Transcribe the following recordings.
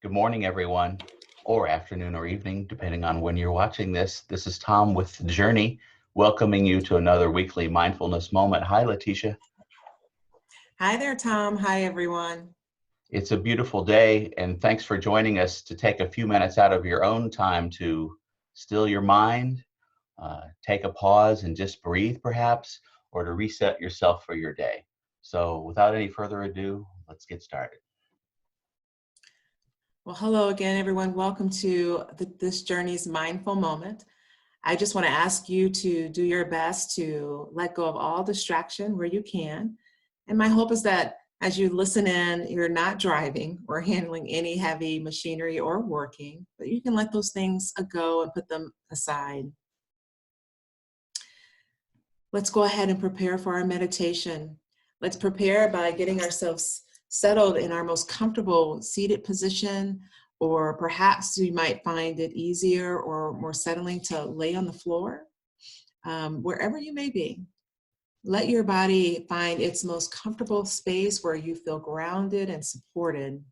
Good morning, everyone, or afternoon or evening, depending on when you're watching this. This is Tom with Journey, welcoming you to another weekly mindfulness moment. Hi, Letitia. Hi there, Tom. Hi, everyone. It's a beautiful day, and thanks for joining us to take a few minutes out of your own time to still your mind, take a pause and just breathe, perhaps, or to reset yourself for your day. So without any further ado, let's get started. Well, hello again, everyone. Welcome to this journey's mindful moment. I just want to ask you to do your best to let go of all distraction where you can. And my hope is that as you listen in, you're not driving or handling any heavy machinery or working, but you can let those things go and put them aside. Let's go ahead and prepare for our meditation. Let's prepare by getting ourselves settled in our most comfortable seated position, or perhaps you might find it easier or more settling to lay on the floor. Wherever you may be, let your body find its most comfortable space where you feel grounded and supported.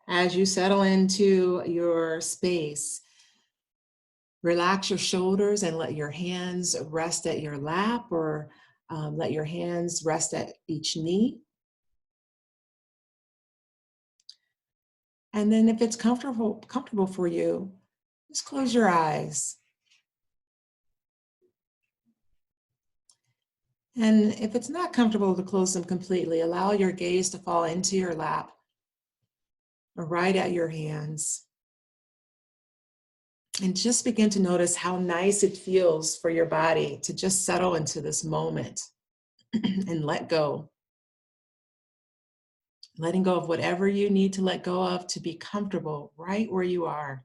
As you settle into your space, relax your shoulders and let your hands rest at your lap, or let your hands rest at each knee. And then if it's comfortable for you, just close your eyes. And if it's not comfortable to close them completely, allow your gaze to fall into your lap or right at your hands. And just begin to notice how nice it feels for your body to just settle into this moment and let go. Letting go of whatever you need to let go of to be comfortable right where you are.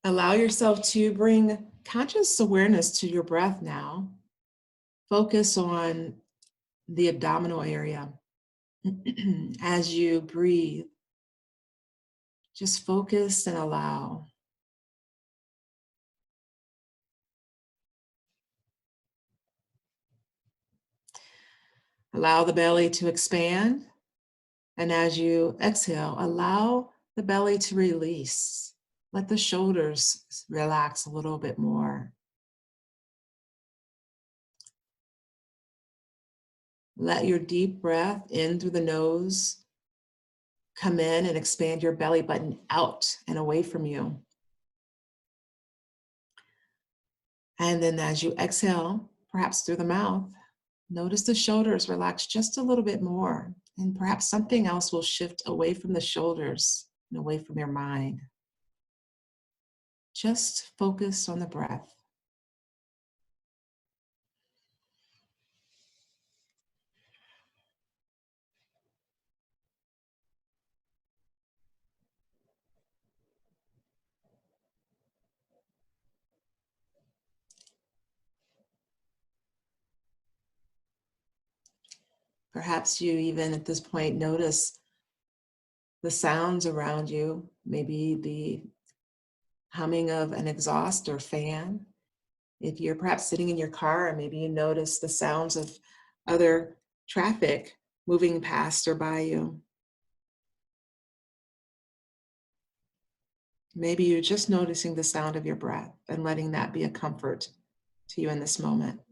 Allow yourself to bring conscious awareness to your breath now. Focus on the abdominal area. As you breathe, just focus and allow. Allow the belly to expand. And as you exhale, allow the belly to release. Let the shoulders relax a little bit more. Let your deep breath in through the nose come in and expand your belly button out and away from you. And then as you exhale, perhaps through the mouth, notice the shoulders relax just a little bit more, and perhaps something else will shift away from the shoulders and away from your mind. Just focus on the breath. Perhaps you even at this point notice the sounds around you, maybe the humming of an exhaust or fan. If you're perhaps sitting in your car, maybe you notice the sounds of other traffic moving past or by you. Maybe you're just noticing the sound of your breath and letting that be a comfort to you in this moment.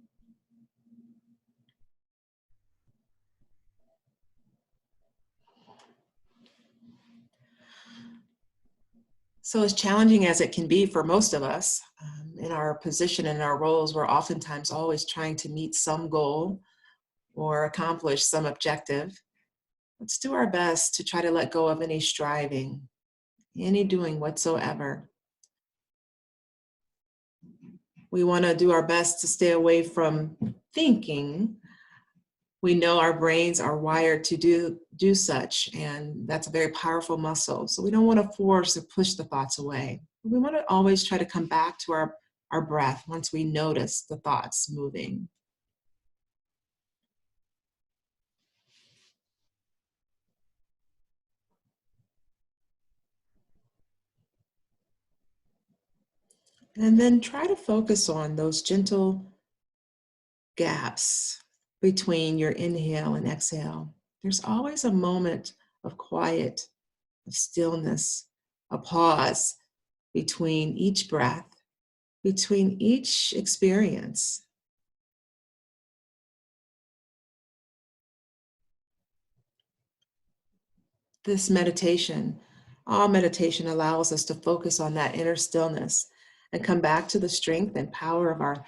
So as challenging as it can be for most of us, in our position and our roles, we're oftentimes always trying to meet some goal or accomplish some objective. Let's do our best to try to let go of any striving, any doing whatsoever. We want to do our best to stay away from thinking. We know our brains are wired to do such, and that's a very powerful muscle. So we don't want to force or push the thoughts away. We want to always try to come back to our breath once we notice the thoughts moving. And then try to focus on those gentle gaps between your inhale and exhale. There's always a moment of quiet, of stillness, a pause between each breath, between each experience. This meditation, all meditation allows us to focus on that inner stillness and come back to the strength and power of our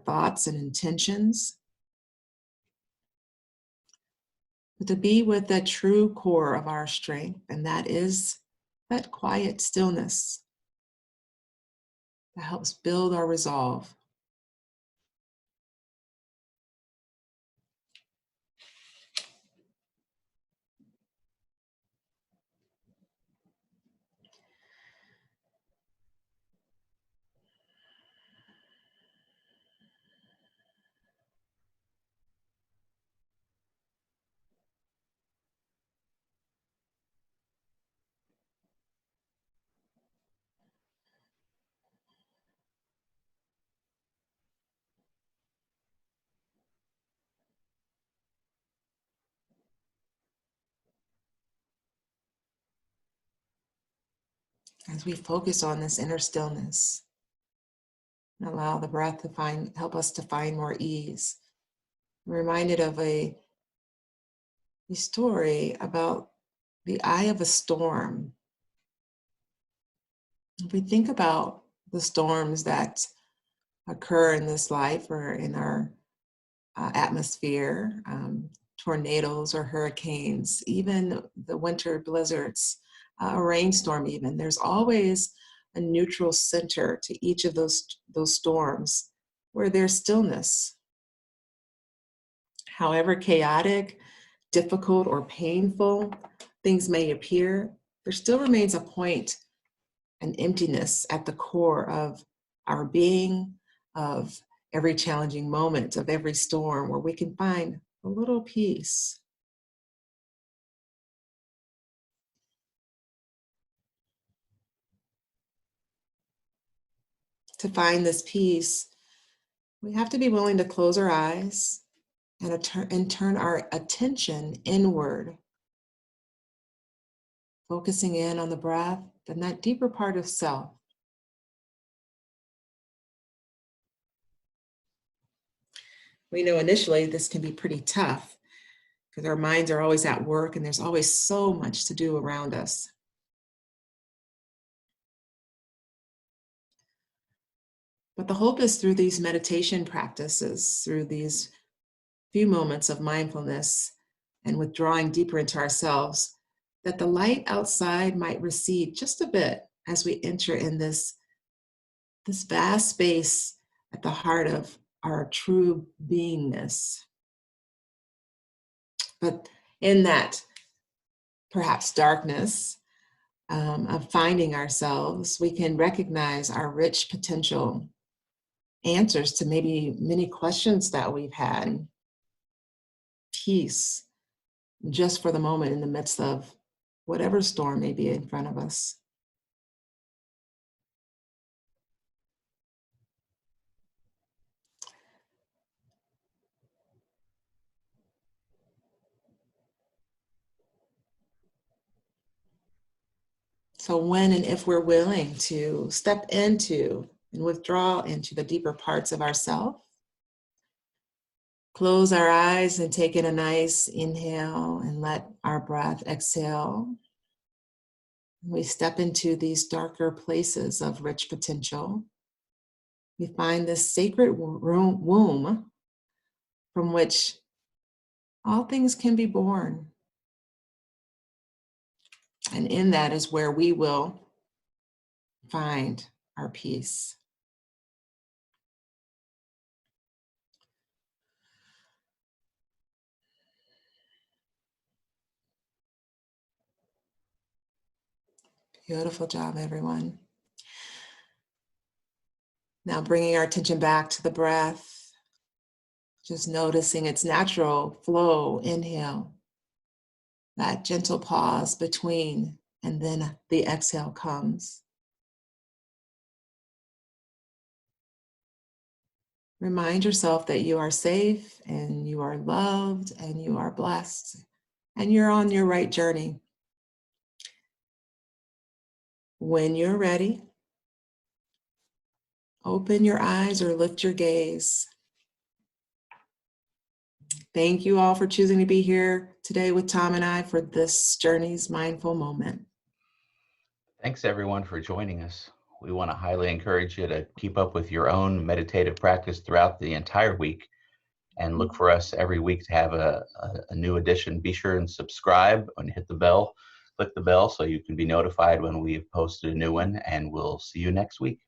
thoughts and intentions. But to be with that true core of our strength, and that is that quiet stillness that helps build our resolve. As we focus on this inner stillness and allow the breath to help us to find more ease. I'm reminded of a story about the eye of a storm. If we think about the storms that occur in this life or in our atmosphere, tornadoes or hurricanes, even the winter blizzards, a rainstorm even, there's always a neutral center to each of those storms where there's stillness. However chaotic, difficult, or painful things may appear, there still remains a point, an emptiness at the core of our being, of every challenging moment, of every storm, where we can find a little peace. To find this peace, we have to be willing to close our eyes and turn our attention inward, focusing in on the breath and that deeper part of self. We know initially this can be pretty tough because our minds are always at work and there's always so much to do around us. But the hope is through these meditation practices, through these few moments of mindfulness and withdrawing deeper into ourselves, that the light outside might recede just a bit as we enter in this vast space at the heart of our true beingness. But in that perhaps darkness of finding ourselves, we can recognize our rich potential, answers to maybe many questions that we've had, peace just for the moment in the midst of whatever storm may be in front of us. So when and if we're willing to step into and withdraw into the deeper parts of ourself, close our eyes and take in a nice inhale and let our breath exhale. We step into these darker places of rich potential. We find this sacred womb from which all things can be born. And in that is where we will find our peace. Beautiful job, everyone. Now bringing our attention back to the breath, just noticing its natural flow, inhale, that gentle pause between, and then the exhale comes. Remind yourself that you are safe and you are loved and you are blessed and you're on your right journey. When you're ready, open your eyes or lift your gaze. Thank you all for choosing to be here today with Tom and I for this Journey's Mindful Moment. Thanks everyone for joining us. We want to highly encourage you to keep up with your own meditative practice throughout the entire week and look for us every week to have a new edition. Be sure and subscribe and hit the bell, click the bell so you can be notified when we've posted a new one, and we'll see you next week.